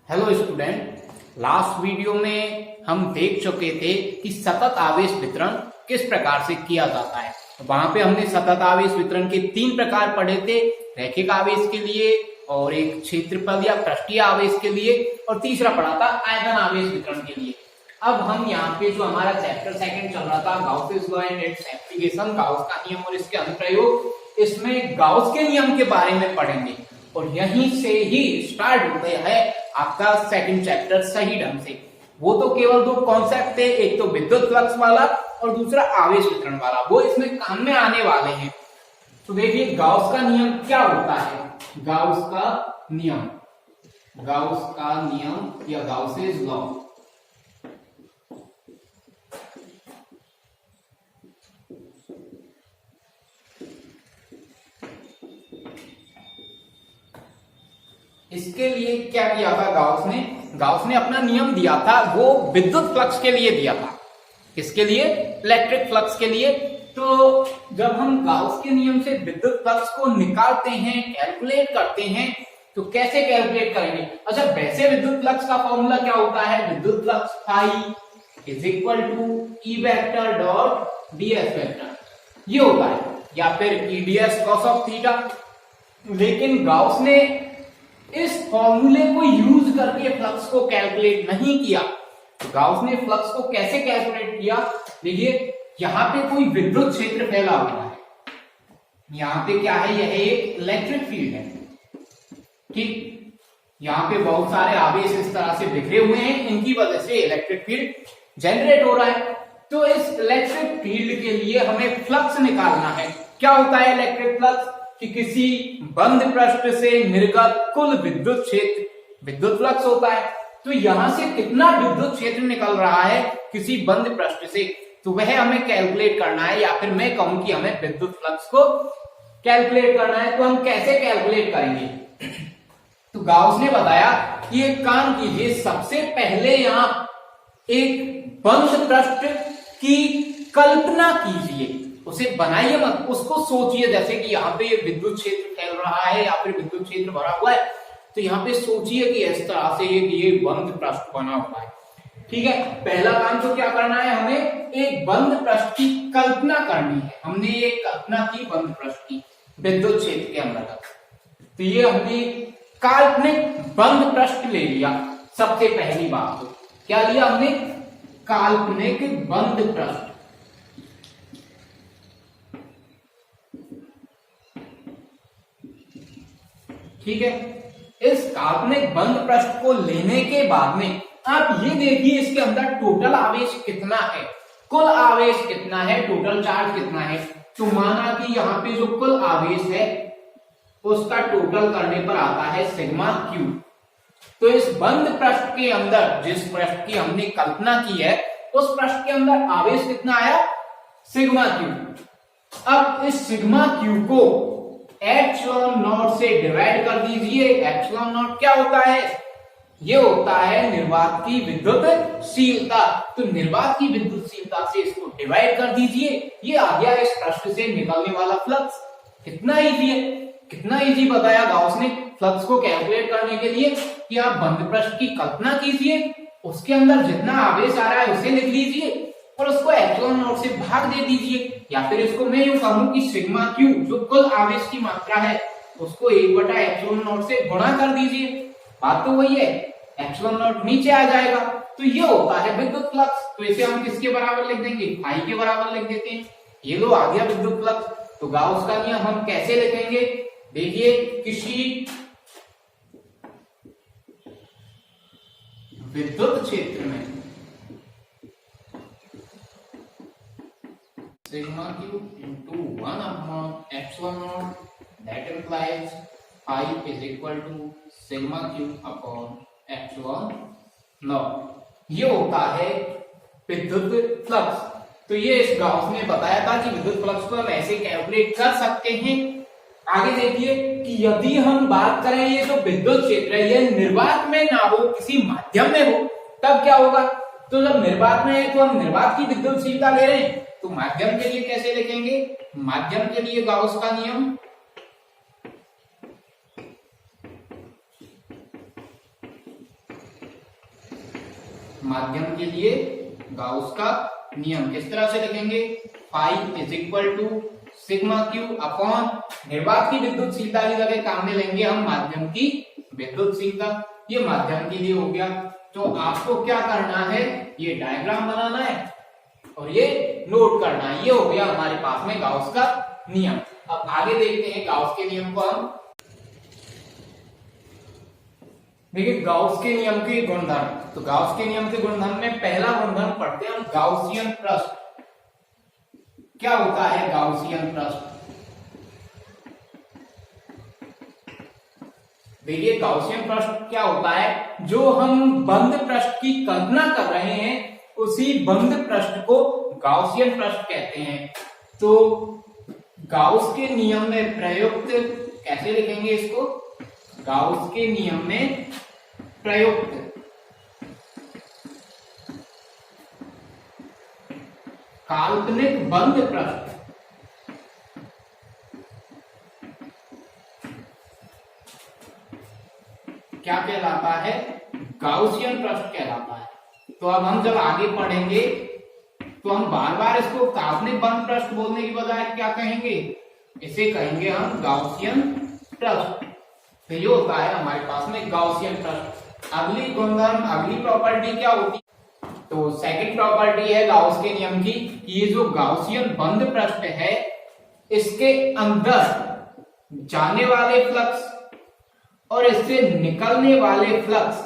Hello student, last video में हम देख चुके थे कि सतत आवेश वितरण किस प्रकार से किया जाता है। वहां पे हमने सतत आवेश वितरण के 3 प्रकार पढ़े थे, रैखिक आवेश के लिए और एक क्षेत्रफल या पृष्ठीय आवेश के लिए और तीसरा पढ़ा था आयतन आवेश वितरण के लिए। अब हम यहाँ पे जो हमारा चैप्टर सेकंड चल रहा था Gauss law and its application, Gauss का नियम और इसके अनुप्रयोग, इसमें गाउस के नियम के बारे में पढ़ेंगे और यहीं से ही स्टार्ट होता है आपका सेकंड चैप्टर सही ढंग से। वो तो केवल 2 कॉन्सेप्ट थे, एक तो विद्युत फ्लक्स वाला और दूसरा आवेश वितरण वाला, वो इसमें काम में आने वाले हैं। तो देखिए गाउस का नियम क्या होता है। गाउस का नियम या गाउसेस लॉ, इसके लिए क्या किया था गाउस ने अपना नियम दिया था, वो विद्युत फ्लक्स के लिए दिया था। किसके लिए? इलेक्ट्रिक फ्लक्स के लिए। तो जब हम गाउस के नियम से विद्युत फ्लक्स को निकालते हैं, कैलकुलेट करते हैं, तो कैसे कैलकुलेट करेंगे? अच्छा, वैसे विद्युत फ्लक्स का फॉर्मूला क्या होता है? विद्युत flux phi is equal to E vector dot DS vector, ये होता है, या फिर ईडीएस कॉस ऑफ थीटा। लेकिन गाउस ने इस फॉर्मूले को यूज करके फ्लक्स को कैलकुलेट नहीं किया। तो गाउस ने फ्लक्स को कैसे कैलकुलेट किया? देखिए, यहां पे कोई विद्युत क्षेत्र फैला हुआ है, यहां पे क्या है? यह एक इलेक्ट्रिक फील्ड है, ठीक। यहां पे बहुत सारे आवेश इस तरह से बिखरे हुए हैं, इनकी वजह से इलेक्ट्रिक फील्ड जनरेट हो रहा है। तो इस इलेक्ट्रिक फील्ड के लिए हमें फ्लक्स निकालना है। क्या होता है इलेक्ट्रिक फ्लक्स? कि किसी बंद पृष्ठ से निर्गत कुल विद्युत क्षेत्र विद्युत फ्लक्स होता है। तो यहां से कितना विद्युत क्षेत्र निकल रहा है किसी बंद पृष्ठ से, तो वह हमें कैलकुलेट करना है, या फिर मैं कहूं कि हमें विद्युत फ्लक्स को कैलकुलेट करना है। तो हम कैसे कैलकुलेट करेंगे? तो गाउस ने बताया कि एक काम कीजिए, सबसे पहले आप एक बंद पृष्ठ की कल्पना कीजिए, उसे बनाइए मत, उसको सोचिए। जैसे कि यहाँ पे ये विद्युत क्षेत्र फैल रहा है या फिर विद्युत क्षेत्र भरा हुआ है, तो यहाँ पे सोचिए कि इस तरह से ये बंद पृष्ठ बना हुआ है, ठीक है। पहला काम तो क्या करना है? हमें एक बंद पृष्ठ की कल्पना करनी है। हमने ये कल्पना की बंद पृष्ठ की विद्युत क्षेत्र के अंदर, तो ये हमने काल्पनिक बंद पृष्ठ ले लिया। सबसे पहली बात तो क्या लिया हमने? काल्पनिक बंद पृष्ठ। ठीक है, इस काल्पनिक बंद पृष्ठ को लेने के बाद में आप ये देखिए इसके अंदर टोटल आवेश कितना है, कुल आवेश कितना है, टोटल चार्ज कितना है। तो माना कि यहाँ पे जो कुल आवेश है उसका टोटल करने पर आता है सिग्मा क्यू। तो इस बंद पृष्ठ के अंदर, जिस पृष्ठ की हमने कल्पना की है, उस पृष्ठ के अंदर आवेश कितना आया? Sigma Q. अब इस सिग्मा क्यू को एप्सिलॉन नॉट से डिवाइड कर दीजिए। एप्सिलॉन नॉट क्या होता है? ये होता है निर्वात की विद्युतशीलता। तो निर्वात की विद्युतशीलता से इसको डिवाइड कर दीजिए, ये आ गया इस पृष्ठ से निकलने वाला फ्लक्स। कितना इजी है, कितना इजी बताया गाउस ने फ्लक्स को कैलकुलेट करने के लिए कि आप बंद पृष्ठ की कल्पना कीजिए, उसके अंदर जितना आवेश आ रहा है उसे लिख लीजिए और उसको एप्सिलॉन नॉट से भाग दे दीजिए। या फिर इसको मैं यूं कहूं कि सिग्मा क्यू जो कुल आवेश की मात्रा है उसको 1 बटा एप्सिलॉन नॉट से गुणा कर दीजिए। बात तो वही है, एप्सिलॉन नॉट नीचे आ जाएगा। तो ये होता है विद्युत फ्लक्स। तो इसे हम किसके बराबर लिख देंगे? फाई के बराबर लिख देते हैं। ये लो आ गया विद्युत फ्लक्स। तो गाउस का नियम हम कैसे लिखेंगे? देखिए, किसी विद्युत क्षेत्र में sigma q into 1 upon epsilon naught, that implies phi is equal to sigma q upon epsilon naught। ये होता है विद्युत फ्लक्स। तो ये इस गाउस ने बताया था कि विद्युत फ्लक्स को हम ऐसे कैलकुलेट कर सकते हैं। आगे देखिए कि यदि हम बात करें ये जो विद्युत क्षेत्र है ये निर्वात में ना हो, किसी माध्यम में हो, तब क्या होगा? तो जब निर्वात में है तो हम निर्वात की विद्युतशीलता ले रहे हैं, तो माध्यम के लिए कैसे लिखेंगे? माध्यम के लिए गाउस का नियम माध्यम के लिए गाउस का नियम किस तरह से लिखेंगे, phi is equal to sigma Q upon निर्वात की विद्युतशीलता की जगह काम में लेंगे हम माध्यम की विद्युतशीलता। ये माध्यम के लिए हो गया। तो आपको क्या करना है, ये डायग्राम बनाना है और ये नोट करना है। ये हो गया हमारे पास में गाउस का नियम। अब आगे देखते हैं गाउस के नियम को हम। देखिए गाउस के नियम के गुणधर्म। तो गाउस के नियम के गुणधर्म में पहला गुणधर्म पढ़ते हैं हम गाउसियन पृष्ठ। क्या होता है गाउसियन पृष्ठ? देखिए गाउसियन पृष्ठ क्या होता है, जो हम बंद पृष्ठ की कल्पना कर रहे हैं उसी बंद पृष्ठ को गाउसियन पृष्ठ कहते हैं। तो गाउस के नियम में प्रयुक्त, कैसे लिखेंगे इसको, गाउस के नियम में प्रयुक्त काल्पनिक बंद पृष्ठ क्या कहलाता है, गाउसियन पृष्ठ कहलाता है। तो अब हम जब आगे पढ़ेंगे तो हम बार बार इसको काल्पनिक बंद पृष्ठ बोलने की बजाय क्या कहेंगे, इसे कहेंगे हम गाउसियन पृष्ठ। तो ये होता है हमारे पास में गाउसियन पृष्ठ। अगली गुणधर्म, अगली प्रॉपर्टी क्या होती है, तो सेकंड प्रॉपर्टी है गाउस के नियम की, ये जो गाउसियन बंद पृष्ठ है इसके अंदर जाने वाले फ्लक्स और इससे निकलने वाले फ्लक्स,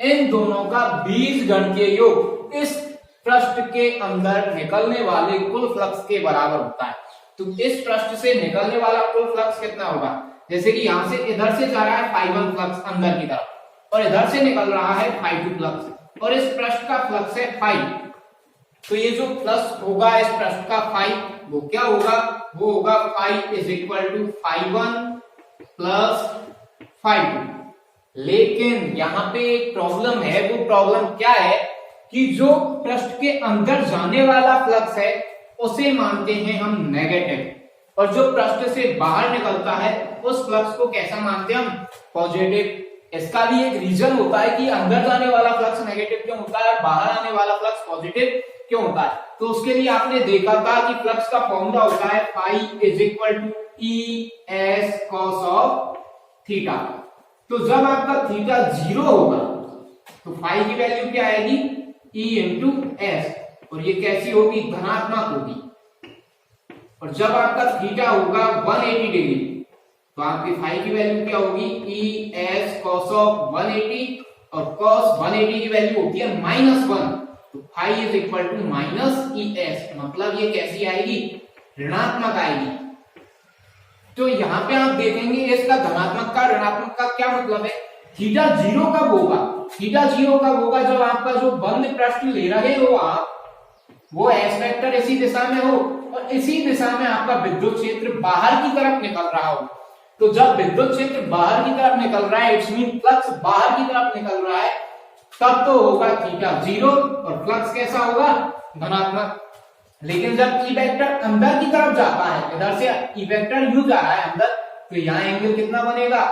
इन दोनों का बीजगणितीय योग इस पृष्ठ के अंदर निकलने वाले कुल फ्लक्स के बराबर होता है। तो इस पृष्ठ से निकलने वाला कुल फ्लक्स कितना होगा, जैसे कि यहां से इधर से जा रहा है φ1 फ्लक्स अंदर की तरफ और इधर से निकल रहा है φ2 फ्लक्स और इस पृष्ठ का फ्लक्स है φ। तो ये जो फ्लक्स होगा इस पृष्ठ का φ, वो क्या होगा, वो होगा φ इज इक्वल टू φ1 प्लस φ2। लेकिन यहाँ पे एक प्रॉब्लम है। वो प्रॉब्लम क्या है कि जो पृष्ठ के अंदर जाने वाला फ्लक्स है उसे मानते हैं हम नेगेटिव और जो पृष्ठ से बाहर निकलता है उस फ्लक्स को कैसा मानते हैं हम, पॉजिटिव। इसका भी एक रीजन होता है कि अंदर जाने वाला फ्लक्स नेगेटिव क्यों होता है, बाहर आने वाला फ्लक्स पॉजिटिव क्यों होता है। तो उसके लिए आपने देखा था कि फ्लक्स का फॉर्मूला होता है φ is equal to E S cos of theta. तो जब आपका थीटा 0 होगा तो फाई की वैल्यू क्या आएगी, E इंटू एस, और ये कैसी होगी, धनात्मक होगी। और जब आपका थीटा होगा 180 डिग्री तो आपकी फाई की वैल्यू क्या होगी, E एस कॉस ऑफ 180, और कॉस 180 की वैल्यू होती है -1, तो phi is equal to minus E S, मतलब ये कैसी आएगी, ऋणात्मक आएगी। तो यहाँ पे आप देखेंगे इसका धनात्मक का ऋणात्मक का क्या मतलब है। थीटा 0 कब होगा, थीटा 0 कब होगा, जब आपका जो बंद पृष्ठ ले रहे हो आप, वो एस वेक्टर इसी दिशा में हो और इसी दिशा में आपका विद्युत क्षेत्र बाहर की तरफ निकल रहा हो। तो जब विद्युत क्षेत्र बाहर की तरफ निकल रहा है, इट्स मीन फ्लक्स बाहर की तरफ निकल रहा है, तब तो होगा थीटा 0 और फ्लक्स कैसा होगा, धनात्मक। लेकिन जब ई वेक्टर अंदर की तरफ जाता है, इधर से ई वेक्टर यूं जा रहा है अंदर, तो यहाँ एंगल कितना बनेगा,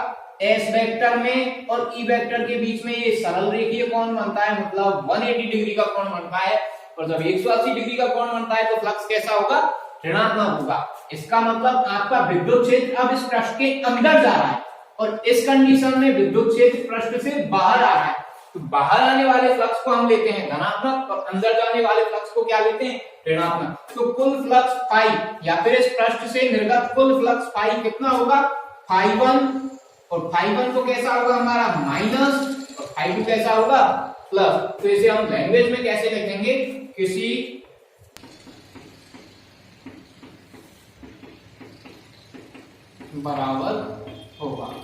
एस वेक्टर में और ई वेक्टर के बीच में ये सरल रेखीय कोण बनता है, मतलब 180 डिग्री का कोण बनता है। और जब 180 डिग्री का कोण बनता है तो फ्लक्स कैसा होगा, ऋणात्मक होगा। इसका मतलब आपका विद्युत क्षेत्र अब इस पृष्ठ के अंदर जा रहा है और इस कंडीशन में विद्युत क्षेत्र पृष्ठ से बाहर आ रहा है। तो बाहर आने वाले फ्लक्स को हम लेते हैं धनात्मक और अंदर जाने वाले फ्लक्स को क्या लेते हैं, ऋणात्मक। तो कुल फ्लक्स फाई या फिर इस पृष्ठ से निर्गत कुल फ्लक्स फाई कितना होगा, φ1, और φ1 तो कैसा होगा हमारा माइनस, और φ2 कैसा होगा प्लस। तो इसे हम लैंग्वेज में कैसे लिखेंगे, किसी बराबर होगा।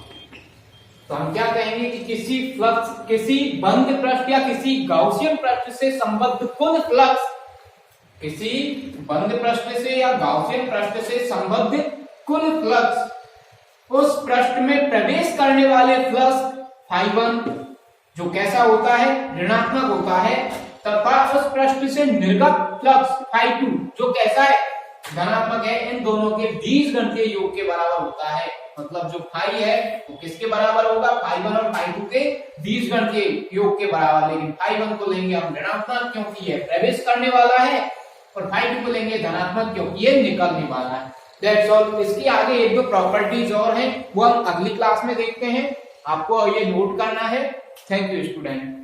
तो हम क्या कहेंगे कि किसी फ्लक्स, किसी बंद पृष्ठ या किसी गाउसियन पृष्ठ से संबद्ध कुल फ्लक्स, किसी बंद पृष्ठ से या गाउसियन पृष्ठ से संबद्ध कुल फ्लक्स, उस पृष्ठ में प्रवेश करने वाले फ्लक्स φ1 जो कैसा होता है, ऋणात्मक होता है, तथा उस पृष्ठ से निर्गत फ्लक्स φ2 जो कैसा है, धनात्मक है। इन दोनों के बीजगणितीय योग के बराबर होता है। मतलब जो फाई है वो किसके बराबर होगा, फाई 1 और फाई 2 के बीजगण के योग के बराबर। लेकिन फाई 1 को लेंगे हम ऋणात्मक क्योंकि ये प्रवेश करने वाला है, और फाई 2 को लेंगे धनात्मक क्योंकि ये निकलने वाला है। That's all. इसकी आगे एक दो प्रॉपर्टीज और हैं वो हम अगली क्लास में देखते हैं, आपको ये नोट करना है। Thank you student.